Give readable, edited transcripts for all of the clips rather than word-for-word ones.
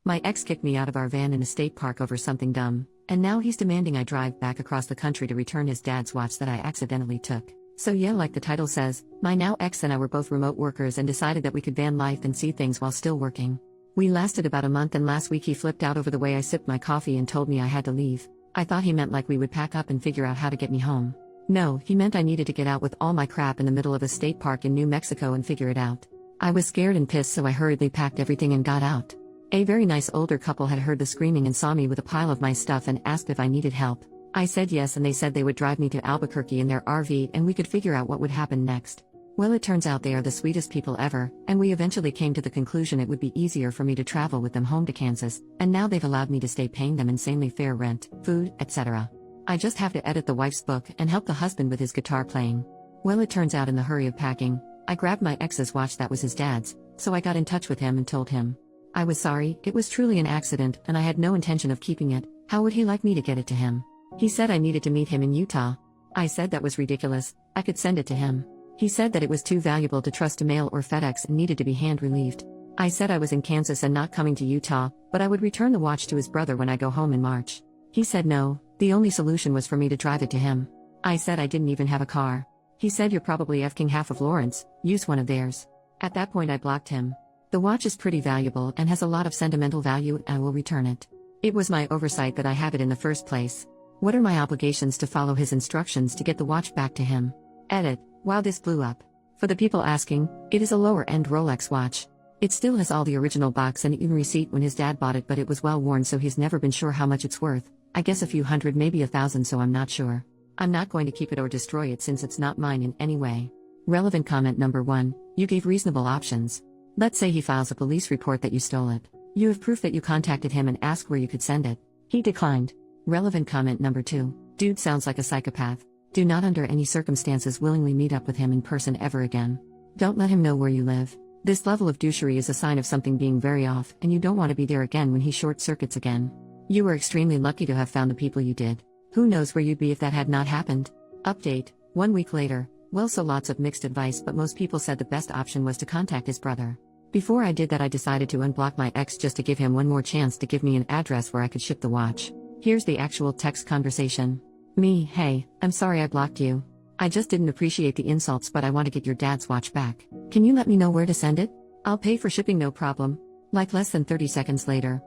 My ex kicked me out of our van in a state park over something dumb, and now he's demanding I drive back across the country to return his dad's watch that I accidentally took. So yeah, like the title says, my now ex and I were both remote workers and decided that we could van life and see things while still working. We lasted about a month, and last week he flipped out over the way I sipped my coffee and told me I had to leave. I thought he meant like we would pack up and figure out how to get me home. No, he meant I needed to get out with all my crap in the middle of a state park in New Mexico and figure it out. I was scared and pissed, so I hurriedly packed everything and got out. A very nice older couple had heard the screaming and saw me with a pile of my stuff and asked if I needed help. I said yes, and they said they would drive me to Albuquerque in their RV and we could figure out what would happen next. Well, it turns out they are the sweetest people ever, and we eventually came to the conclusion it would be easier for me to travel with them home to Kansas, and now they've allowed me to stay paying them insanely fair rent, food, etc. I just have to edit the wife's book and help the husband with his guitar playing. Well, it turns out in the hurry of packing, I grabbed my ex's watch that was his dad's, so I got in touch with him and told him I was sorry, it was truly an accident and I had no intention of keeping it. How would he like me to get it to him? He said I needed to meet him in Utah. I said that was ridiculous, I could send it to him. He said that it was too valuable to trust to mail or FedEx and needed to be hand-relieved. I said I was in Kansas and not coming to Utah, but I would return the watch to his brother when I go home in March. He said no, the only solution was for me to drive it to him. I said I didn't even have a car. He said you're probably effing half of Lawrence, use one of theirs. At that point I blocked him. The watch is pretty valuable and has a lot of sentimental value, and I will return it. It was my oversight that I have it in the first place. What are my obligations to follow his instructions to get the watch back to him? Edit. Wow, this blew up. For the people asking, it is a lower-end Rolex watch. It still has all the original box and even receipt when his dad bought it, but it was well worn, so he's never been sure how much it's worth. I guess a few hundred, maybe $1,000, so I'm not sure. I'm not going to keep it or destroy it since it's not mine in any way. Relevant comment number 1, you gave reasonable options. Let's say he files a police report that you stole it. You have proof that you contacted him and asked where you could send it. He declined. Relevant comment number 2, dude sounds like a psychopath. Do not under any circumstances willingly meet up with him in person ever again. Don't let him know where you live. This level of douchery is a sign of something being very off, and you don't want to be there again when he short-circuits again. You were extremely lucky to have found the people you did. Who knows where you'd be if that had not happened? Update, 1 week later. Well, so lots of mixed advice, but most people said the best option was to contact his brother. Before I did that, I decided to unblock my ex just to give him one more chance to give me an address where I could ship the watch. Here's the actual text conversation. Me, hey, I'm sorry I blocked you. I just didn't appreciate the insults, but I want to get your dad's watch back. Can you let me know where to send it? I'll pay for shipping, no problem. Like less than 30 seconds later.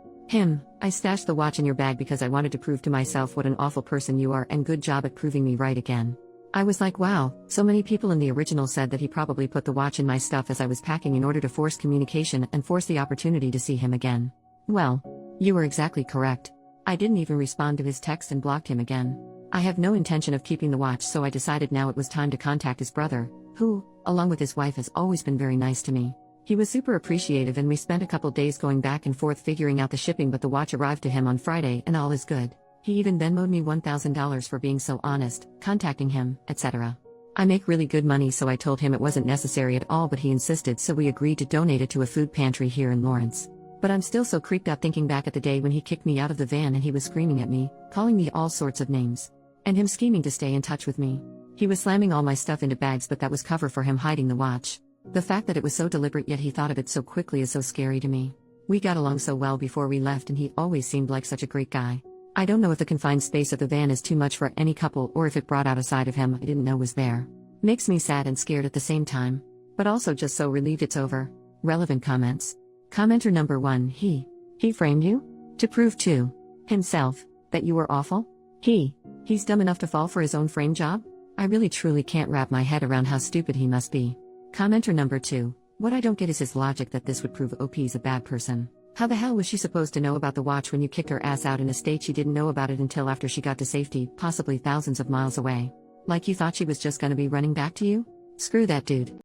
I stashed the watch in your bag because I wanted to prove to myself what an awful person you are, and good job at proving me right again. I was like, wow, so many people in the original said that he probably put the watch in my stuff as I was packing in order to force communication and force the opportunity to see him again. Well, you were exactly correct. I didn't even respond to his text and blocked him again. I have no intention of keeping the watch, so I decided now it was time to contact his brother, who, along with his wife, has always been very nice to me. He was super appreciative, and we spent a couple days going back and forth figuring out the shipping, but the watch arrived to him on Friday and all is good. He even Venmo'd me $1,000 for being so honest, contacting him, etc. I make really good money, so I told him it wasn't necessary at all, but he insisted, so we agreed to donate it to a food pantry here in Lawrence. But I'm still so creeped out thinking back at the day when he kicked me out of the van and he was screaming at me, calling me all sorts of names. And him scheming to stay in touch with me. He was slamming all my stuff into bags, but that was cover for him hiding the watch. The fact that it was so deliberate yet he thought of it so quickly is so scary to me. We got along so well before we left, and he always seemed like such a great guy. I don't know if the confined space of the van is too much for any couple or if it brought out a side of him I didn't know was there. Makes me sad and scared at the same time. But also just so relieved it's over. Relevant comments. Commenter number 1, he framed you? To prove to himself that you were awful? He's dumb enough to fall for his own frame job? I really truly can't wrap my head around how stupid he must be. Commenter number 2, what I don't get is his logic that this would prove OP's a bad person. How the hell was she supposed to know about the watch when you kicked her ass out in a state she didn't know about it until after she got to safety, possibly thousands of miles away? Like you thought she was just gonna be running back to you? Screw that dude.